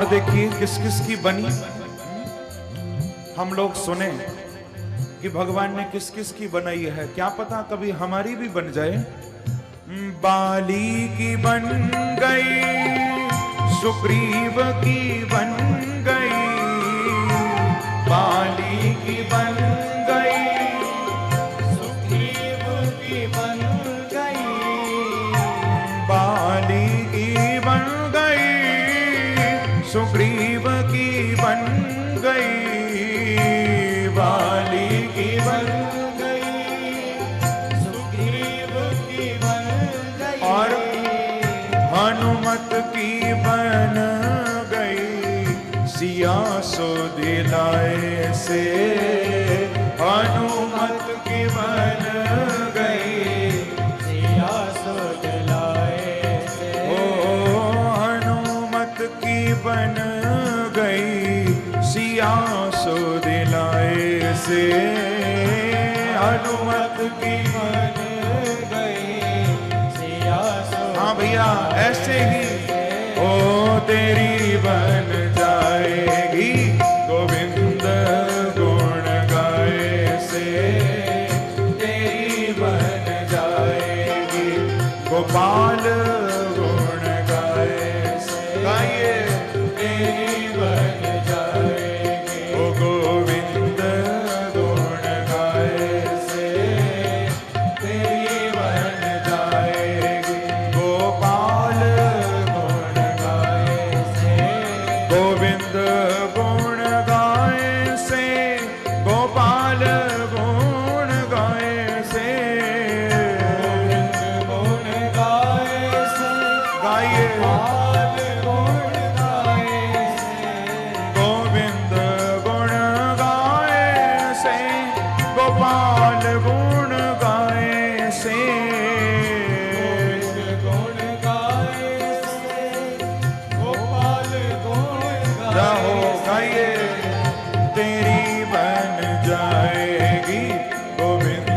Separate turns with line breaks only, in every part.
देखिए किस किस की बनी। हम लोग सुने कि भगवान ने किस किस की बनाई है, क्या पता कभी हमारी भी बन जाए। बाली की बन गई, सुग्रीव की बन गई, बाली की बन गई, सुग्रीव की बन गई, बाली की बन गई, सुग्रीव की बन गई, बाली की बन गई, सुग्रीव की बन गई, और हनुमत की बन गई, सिया सो दिलाए से, हनुमत की बन गई, सिया सो दिलाए से, ओ हनुमत की बन गई, सिया सो दिलाए से, हनुमत की बन गई, सिया सो। हाँ भैया ऐसे ही ओ तेरी बन जाएगी, गोविंद गुण गाए से, तेरी बन जाएगी, गोपाल गुण गाए से, गाइए तेरी बन जाएगी, ओ गोविंद गुण गाए से, तेरी बन जाएगी, गोपाल गुण गाए से, गोविंद गुण गाए से, गोपाल गुण गाए से, गोविंद गुण गाए से, गाइए गोपाल गुण गाए से, गोविंद गुण गाए से, गोपाल गुण गाए से, गोविंद गुण गाए से, गोपाल गुण जाओ गाइए तेरी बन जाएगी, गोविंद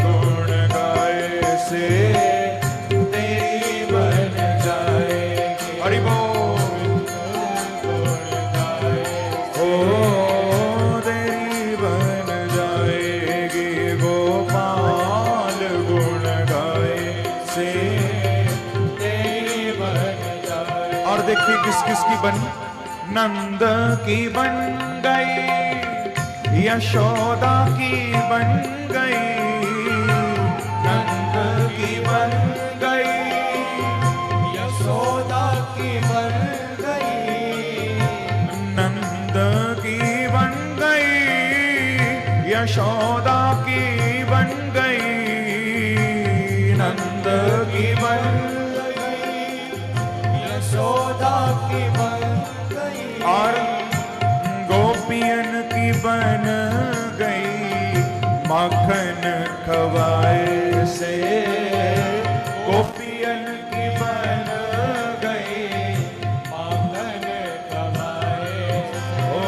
गुण गाए से, तेरी बन जाएगी, हरि बोल गुण गाए, ओ तेरी बन जाएगी, गोपाल गुण गाए से, तेरी बन जाए। और देखिए किस किस की बनी, नंद की बन गई, यशोदा की बन गई, नंद की बन गई, यशोदा की बन गई, नंद की बन गई, यशोदा की बन गई, नंद की बन गई, यशोदा की बन गई, और गोपियन की बन गई, माखन खवाए से, गोपियन की बन गई, माखन खवाए से, ओ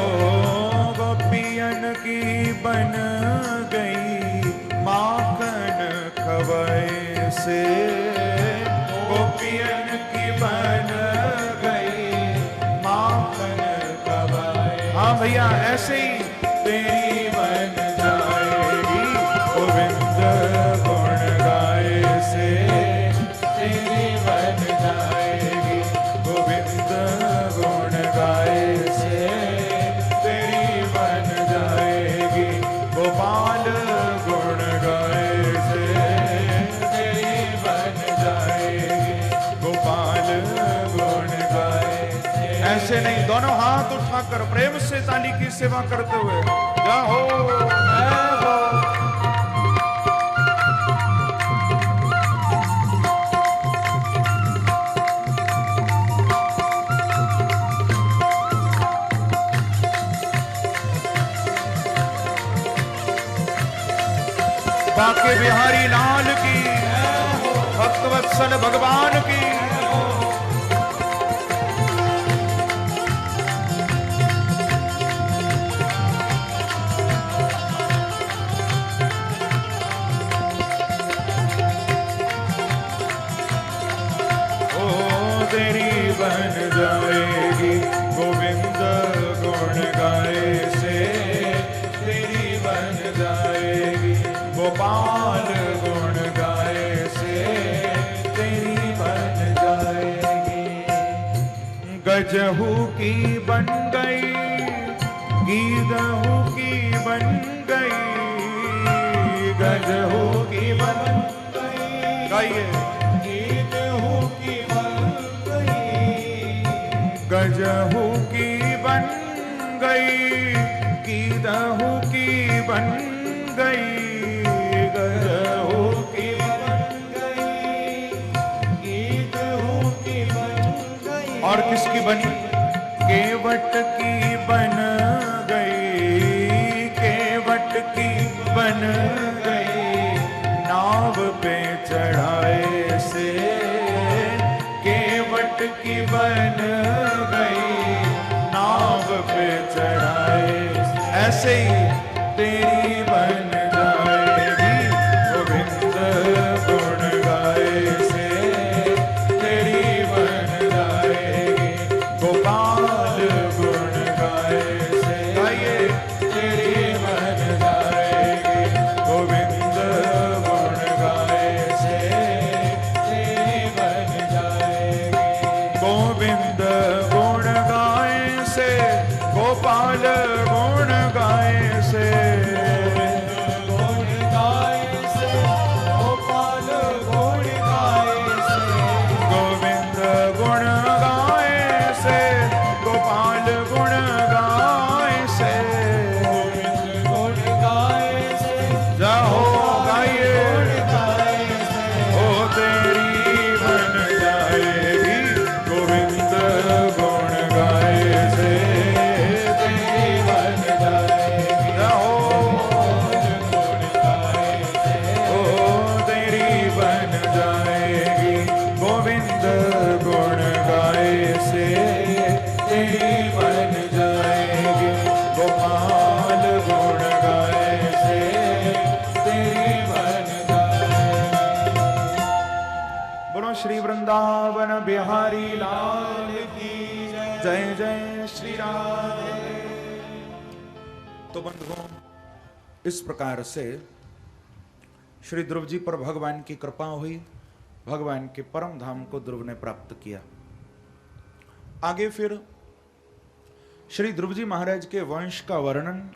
गोपियन की बन गई, माखन खवाए से, गोपियन की बन गई, माखन खवाए। हाँ भैया ऐसे ही तेरी बन जाएगी, गोविंद गुण गाए से, तेरी बन जाएगी, गोविंद गुण गाए से, तेरी बन जाएगी, गोपाल गुण गाए से, तेरी बन जाएगी, गोपाल गुण गाए से। ऐसे नहीं, दोनों हाथ उठाकर प्रेम से ताली की सेवा करते हुए जाओ जय हो। बाके बिहारी लाल की, भक्तवत्सल भगवान की। तेरी बन जाएगी, गुण गाए से तेरी बन जाएगी। गजहू की बन गई, गीदहू की बन गई, गजहू की बन गई, गाइए गीदहू की बन गई, गजहू की बन गई, गीदहू की बन गई, गजहू की बन गई, गीदहू की बन गई। और किसकी बनी? केवट की बन गई, केवट की बन गई, नाव पे चढ़ाए से केवट की बन गई, नाव पे चढ़ाए ऐसे ही तेरी बन जाएगी। गोविंद गुण गाए से तेरी बन जाएगी। गोपाल गुण गाए से गाइए तेरी बन जाएगी। गोविंद गुण गाए से तेरी बन जाएगी। गोविंद गुण गाए से, गोपाल गुण गाए से, गुण गाए से, गोपाल गुण गाए से, गोविंद गुण गाए से, गोपाल गुण गाए से, गोविंद गुण गाए से, जाओ गाइए ओ तेरी बन जाएगी। गोविंद गुण गाए से तेरी बन जाएगी। जाओ गुण गाए से ओ तेरी बन जाएगी। गोविंद गुण गाए से तेरी बन जाएगी। गोपाल गुण गाए से तेरी बन जाएगी। बोलो श्री वृंदावन बिहारी लाल की जय। जय श्री राधे। तो बंधुओं, इस प्रकार से श्री ध्रुव जी पर भगवान की कृपा हुई, भगवान के परम धाम को ध्रुव ने प्राप्त किया। आगे फिर श्री ध्रुव जी महाराज के वंश का वर्णन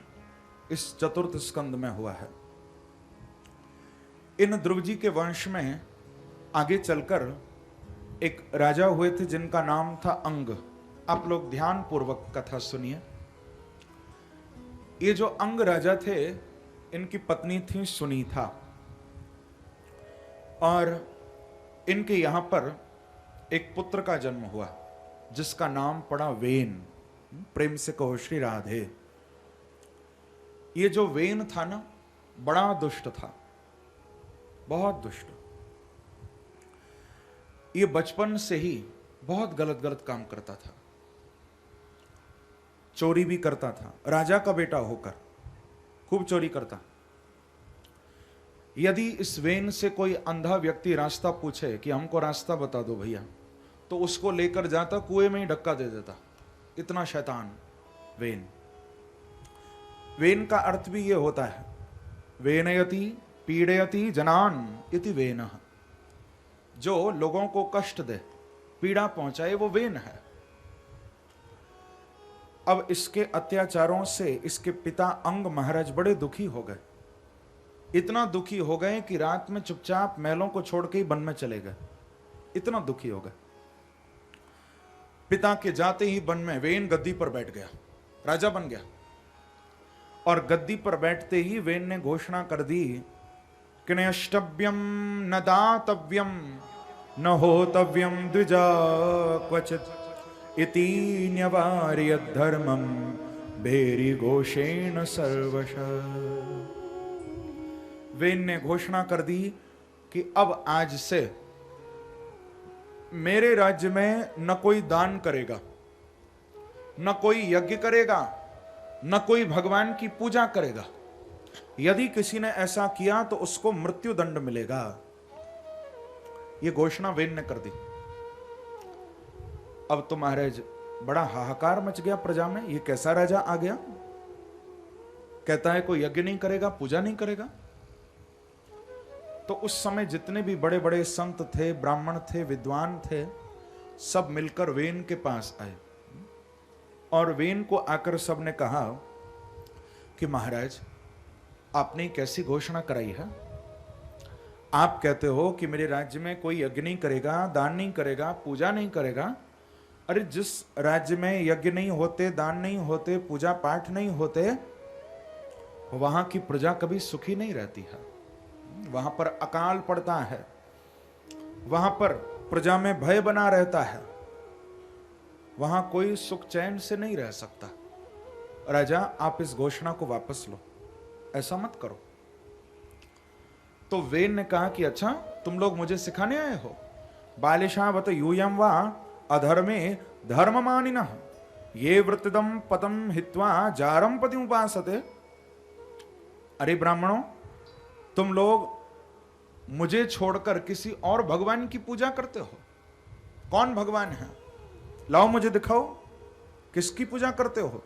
इस चतुर्थ स्कंद में हुआ है। इन ध्रुव जी के वंश में आगे चलकर एक राजा हुए थे जिनका नाम था अंग। आप लोग ध्यान पूर्वक कथा सुनिए। ये जो अंग राजा थे, इनकी पत्नी थी सुनीता, और इनके यहां पर एक पुत्र का जन्म हुआ जिसका नाम पड़ा वेन। प्रेम से कहो श्री राधे। ये जो वेन था ना, बड़ा दुष्ट था, बहुत दुष्ट। ये बचपन से ही बहुत गलत गलत काम करता था, चोरी भी करता था, राजा का बेटा होकर खूब चोरी करता। यदि इस वेन से कोई अंधा व्यक्ति रास्ता पूछे कि हमको रास्ता बता दो भैया, तो उसको लेकर जाता, कुएं में ही धक्का दे देता। इतना शैतान वेन। वेन का अर्थ भी ये होता है, वेनयति पीड़यति जनान इति वेनः। जो लोगों को कष्ट दे, पीड़ा पहुंचाए, वो वेन है। अब इसके अत्याचारों से इसके पिता अंग महाराज बड़े दुखी हो गए। इतना दुखी हो गए कि रात में चुपचाप महलों को छोड़ के ही वन में चले गए। इतना दुखी हो गए। पिता के जाते ही वन में वेन गद्दी पर बैठ गया, राजा बन गया। और गद्दी पर बैठते ही वेन ने घोषणा कर दी कि नष्टव्यम न दातव्यम न होतव्यम द्विजा क्वचित इति न्यवार्य धर्मम भेरी घोषेण सर्वशः। वेन ने घोषणा कर दी कि अब आज से मेरे राज्य में न कोई दान करेगा, न कोई यज्ञ करेगा, न कोई भगवान की पूजा करेगा। यदि किसी ने ऐसा किया तो उसको मृत्यु दंड मिलेगा। यह घोषणा वेन ने कर दी। अब तो महाराज बड़ा हाहाकार मच गया प्रजा में। ये कैसा राजा आ गया, कहता है कोई यज्ञ नहीं करेगा, पूजा नहीं करेगा। तो उस समय जितने भी बड़े बड़े संत थे, ब्राह्मण थे, विद्वान थे, सब मिलकर वेन के पास आए और वेन को आकर सबने कहा कि महाराज, आपने कैसी घोषणा कराई है? आप कहते हो कि मेरे राज्य में कोई यज्ञ नहीं करेगा, दान नहीं करेगा, पूजा नहीं करेगा। अरे जिस राज्य में यज्ञ नहीं होते, दान नहीं होते, पूजा पाठ नहीं होते, वहां की प्रजा कभी सुखी नहीं रहती है। वहां पर अकाल पड़ता है, वहां पर प्रजा में भय बना रहता है, वहां कोई सुख चैन से नहीं रह सकता। राजा, आप इस घोषणा को वापस लो, ऐसा मत करो। तो वेन ने कहा कि अच्छा, तुम लोग मुझे सिखाने आए हो? बालिशावत यूयम वा अधर्मे धर्ममानिनः ये वृत्तिदम पतम हित्वा जारम पति उपासते। अरे ब्राह्मणों, तुम लोग मुझे छोड़कर किसी और भगवान की पूजा करते हो। कौन भगवान है? लाओ मुझे दिखाओ, किसकी पूजा करते हो?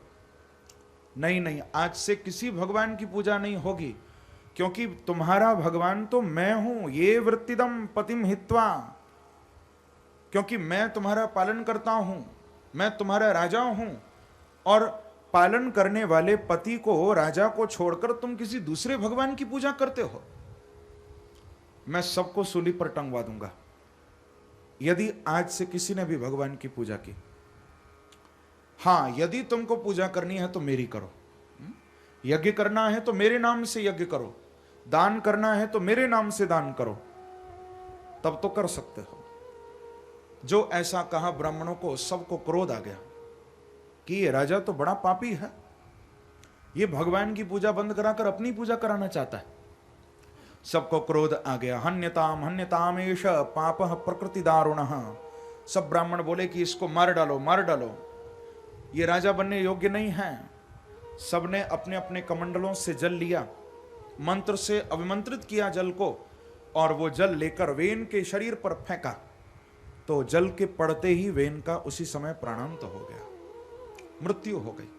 नहीं नहीं, आज से किसी भगवान की पूजा नहीं होगी, क्योंकि तुम्हारा भगवान तो मैं हूं। ये वृत्तिदम पतिम हित्वा, क्योंकि मैं तुम्हारा पालन करता हूं, मैं तुम्हारा राजा हूं, और पालन करने वाले पति को, राजा को छोड़कर तुम किसी दूसरे भगवान की पूजा करते हो। मैं सबको सूली पर टंगवा दूंगा यदि आज से किसी ने भी भगवान की पूजा की। हां, यदि तुमको पूजा करनी है तो मेरी करो, यज्ञ करना है तो मेरे नाम से यज्ञ करो, दान करना है तो मेरे नाम से दान करो, तब तो कर सकते हो। जो ऐसा कहा, ब्राह्मणों को सबको क्रोध आ गया कि ये राजा तो बड़ा पापी है, ये भगवान की पूजा बंद कराकर अपनी पूजा कराना चाहता है। सबको क्रोध आ गया। हन्यताम हन्यताम एष पापः प्रकृति दारुणः। सब ब्राह्मण बोले कि इसको मार डालो, मार डालो, ये राजा बनने योग्य नहीं है। सबने अपने अपने कमंडलों से जल लिया, मंत्र से अभिमंत्रित किया जल को, और वो जल लेकर वेन के शरीर पर फेंका। तो जल के पड़ते ही वेन का उसी समय प्राणांत हो गया, मृत्यु हो गई।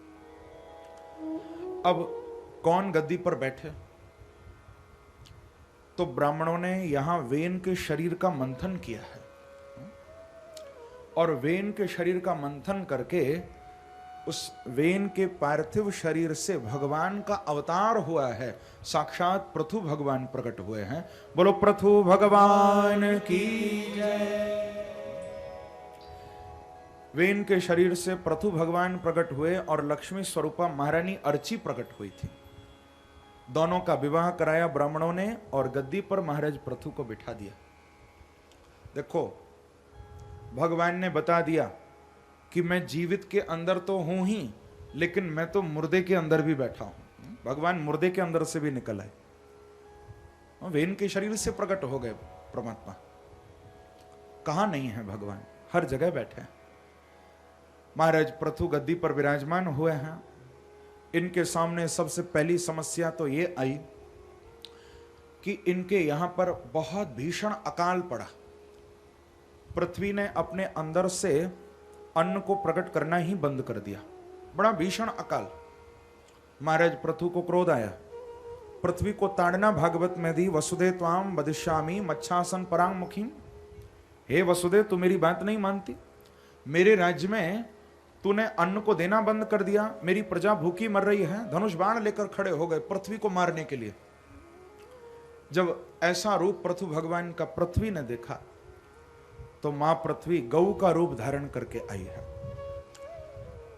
अब कौन गद्दी पर बैठे? तो ब्राह्मणों ने यहां वेन के शरीर का मंथन किया है, और वेन के शरीर का मंथन करके उस वेन के पार्थिव शरीर से भगवान का अवतार हुआ है। साक्षात पृथु भगवान प्रकट हुए हैं। बोलो पृथु भगवान की जय। वेन के शरीर से पृथु भगवान प्रकट हुए और लक्ष्मी स्वरूपा महारानी अर्ची प्रकट हुई थी। दोनों का विवाह कराया ब्राह्मणों ने और गद्दी पर महाराज पृथु को बिठा दिया। देखो, भगवान ने बता दिया कि मैं जीवित के अंदर तो हूं ही, लेकिन मैं तो मुर्दे के अंदर भी बैठा हूं। भगवान मुर्दे के अंदर से भी निकल आए, वेन के शरीर से प्रकट हो गए परमात्मा। कहां नहीं है भगवान? हर जगह बैठे हैं। महाराज पृथु गद्दी पर विराजमान हुए हैं। इनके सामने सबसे पहली समस्या तो ये आई कि इनके यहां पर बहुत भीषण अकाल पड़ा। पृथ्वी ने अपने अंदर से अन्न को प्रकट करना ही बंद कर दिया। बड़ा भीषण अकाल। महाराज पृथु को क्रोध आया। पृथ्वी को ताड़ना भागवत में दी। वसुदे त्वाम वदिष्यामि मच्छासन परांग मुखीम। हे वसुदे, तू मेरी बात नहीं मानती। मेरे राज्य में तूने अन्न को देना बंद कर दिया, मेरी प्रजा भूखी मर रही है। धनुष बाण लेकर खड़े हो गए पृथ्वी को मारने के लिए। जब ऐसा रूप पृथु भगवान का पृथ्वी ने देखा तो मां पृथ्वी गौ का रूप धारण करके आई है।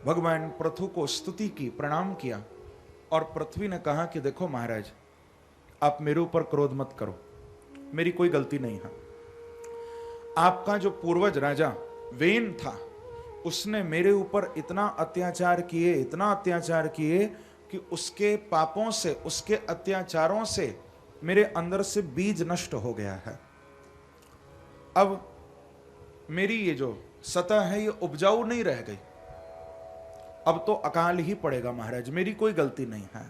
भगवान पृथु को स्तुति की, प्रणाम किया, और पृथ्वी ने कहा कि देखो महाराज, आप मेरे ऊपर क्रोध मत करो, मेरी कोई गलती नहीं है। आपका जो पूर्वज राजा वेन था, उसने मेरे ऊपर इतना अत्याचार किए, इतना अत्याचार किए कि उसके पापों से, उसके अत्याचारों से मेरे अंदर से बीज नष्ट हो गया है। अब मेरी ये जो सतह है ये उपजाऊ नहीं रह गई। अब तो अकाल ही पड़ेगा महाराज, मेरी कोई गलती नहीं है।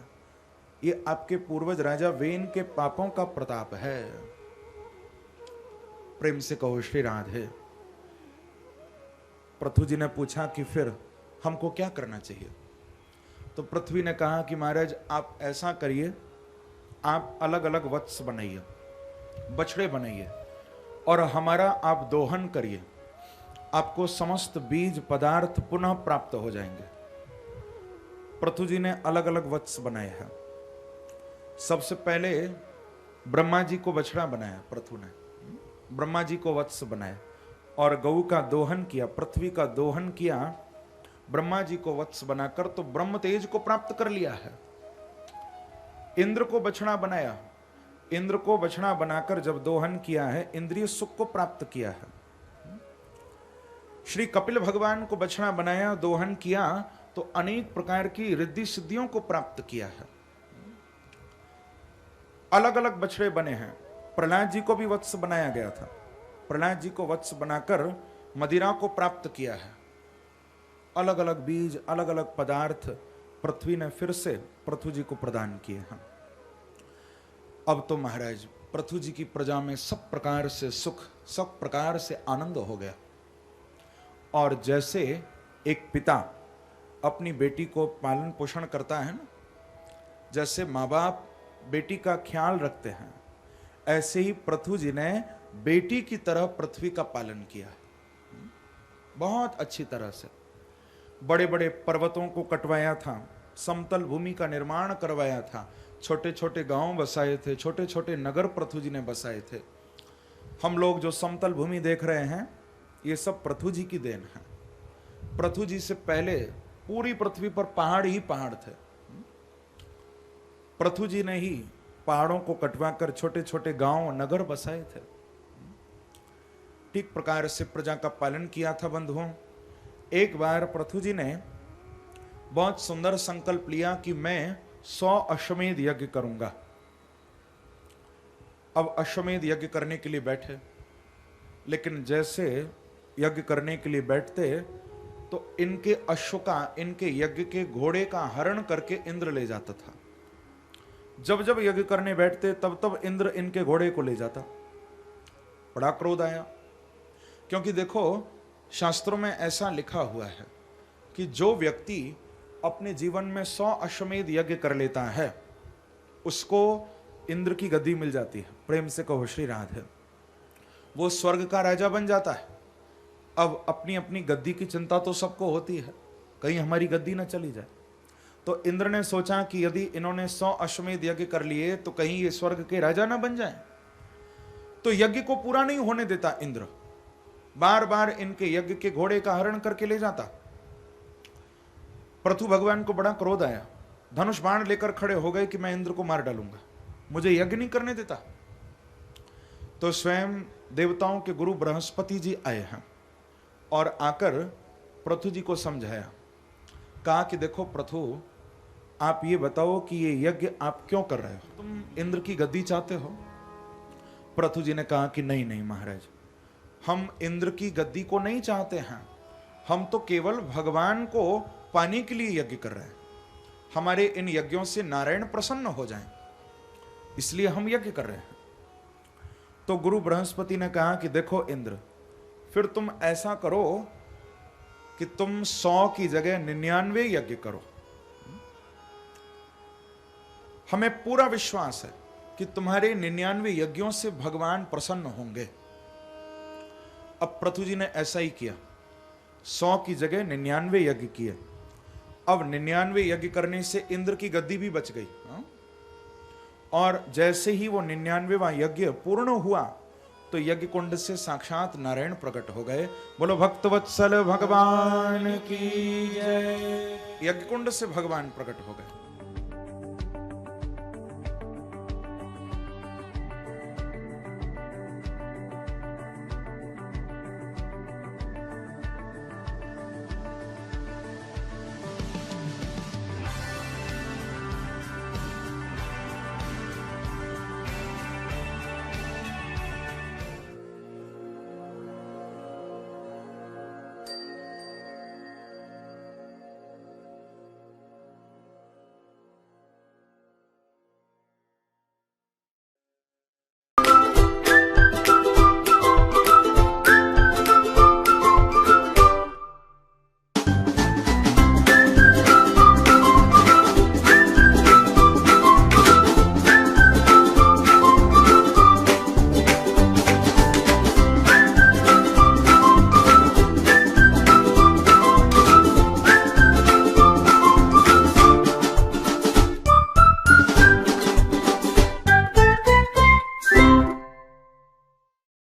ये आपके पूर्वज राजा वेन के पापों का प्रताप है। प्रेम से कहो श्री राधे। पृथु जी ने पूछा कि फिर हमको क्या करना चाहिए? तो पृथ्वी ने कहा कि महाराज आप ऐसा करिए, आप अलग अलग वत्स बनाइए। बछड़े बनाइए और हमारा आप दोहन करिए, आपको समस्त बीज पदार्थ पुनः प्राप्त हो जाएंगे। पृथु जी ने अलग अलग वत्स बनाए हैं। सबसे पहले ब्रह्मा जी को बछड़ा बनाया, पृथु ने ब्रह्मा जी को वत्स बनाया और गऊ का दोहन किया, पृथ्वी का दोहन किया, ब्रह्मा जी को वत्स बनाकर तो ब्रह्म तेज को प्राप्त कर लिया है। इंद्र को बछड़ा बनाया, इंद्र को बछड़ा बनाकर जब दोहन किया है इंद्रिय सुख को प्राप्त किया है। श्री कपिल भगवान को बछड़ा बनाया, दोहन किया तो अनेक प्रकार की रिद्धि सिद्धियों को प्राप्त किया है। अलग अलग बछड़े बने हैं। प्रहलाद जी को भी वत्स बनाया गया था, प्रहलाद जी को वत्स बनाकर मदिरा को प्राप्त किया है। अलग अलग बीज, अलग अलग पदार्थ पृथ्वी ने फिर से पृथु जी को प्रदान किए हैं। अब तो महाराज पृथु जी की प्रजा में सब प्रकार से सुख, सब प्रकार से आनंद हो गया। और जैसे एक पिता अपनी बेटी को पालन पोषण करता है ना, जैसे माँ बाप बेटी का ख्याल रखते हैं, ऐसे ही पृथु जी ने बेटी की तरह पृथ्वी का पालन किया, बहुत अच्छी तरह से। बड़े बड़े पर्वतों को कटवाया था, समतल भूमि का निर्माण करवाया था, छोटे छोटे गांव बसाए थे, छोटे छोटे नगर पृथु जी ने बसाए थे। हम लोग जो समतल भूमि देख रहे हैं ये सब पृथु जी की देन है। पृथु जी से पहले पूरी पृथ्वी पर पहाड़ ही पहाड़ थे। पृथु जी ने ही पहाड़ों को कटवाकर छोटे छोटे गांव नगर बसाए थे। ठीक प्रकार से प्रजा का पालन किया था बंधुओं। एक बार पृथु जी ने बहुत सुंदर संकल्प लिया कि मैं 100 अश्वमेध यज्ञ करूंगा। अब अश्वमेध यज्ञ करने के लिए बैठे, लेकिन जैसे यज्ञ करने के लिए बैठते तो इनके अश्व का, इनके यज्ञ के घोड़े का हरण करके इंद्र ले जाता था। जब जब यज्ञ करने बैठते तब तब इंद्र इनके घोड़े को ले जाता। बड़ा क्रोध आया, क्योंकि देखो शास्त्रों में ऐसा लिखा हुआ है कि जो व्यक्ति अपने जीवन में 100 अश्वमेध यज्ञ कर लेता है उसको इंद्र की गद्दी मिल जाती है। प्रेम से कहो श्री राधे। वो स्वर्ग का राजा बन जाता है। अब अपनी अपनी गद्दी की चिंता तो सबको होती है, कहीं हमारी गद्दी ना चली जाए। तो इंद्र ने सोचा कि यदि इन्होंने 100 अश्वमेध यज्ञ कर लिए तो कहीं ये स्वर्ग के राजा ना बन जाएं। तो यज्ञ को पूरा नहीं होने देता इंद्र, बार बार इनके यज्ञ के घोड़े का हरण करके ले जाता। पृथु भगवान को बड़ा क्रोध आया, धनुष बाण लेकर खड़े हो गए कि मैं इंद्र को मार डालूंगा, मुझे यज्ञ नहीं करने देता। तो स्वयं देवताओं के गुरु बृहस्पति जी आए हैं और आकर पृथु जी को समझाया। कहा कि देखो पृथु, आप ये बताओ कि ये यज्ञ आप क्यों कर रहे हो? तुम इंद्र की गद्दी चाहते हो? पृथु जी ने कहा कि नहीं नहीं महाराज, हम इंद्र की गद्दी को नहीं चाहते हैं, हम तो केवल भगवान को पाने के लिए यज्ञ कर रहे हैं। हमारे इन यज्ञों से नारायण प्रसन्न हो जाएं, इसलिए हम यज्ञ कर रहे हैं। तो गुरु बृहस्पति ने कहा कि देखो इंद्र, फिर तुम ऐसा करो कि तुम 100 की जगह 99 यज्ञ करो। हमें पूरा विश्वास है कि तुम्हारे 99 यज्ञों से भगवान प्रसन्न होंगे। अब पृथु जी ने ऐसा ही किया, 100 की जगह 99 यज्ञ किए। अब 99 यज्ञ करने से इंद्र की गद्दी भी बच गई। और जैसे ही वो 99वां यज्ञ पूर्ण हुआ तो यज्ञ कुंड से साक्षात नारायण प्रकट हो गए। बोलो भक्तवत्सल भगवान की जय। यज्ञ कुंड से भगवान प्रकट हो गए।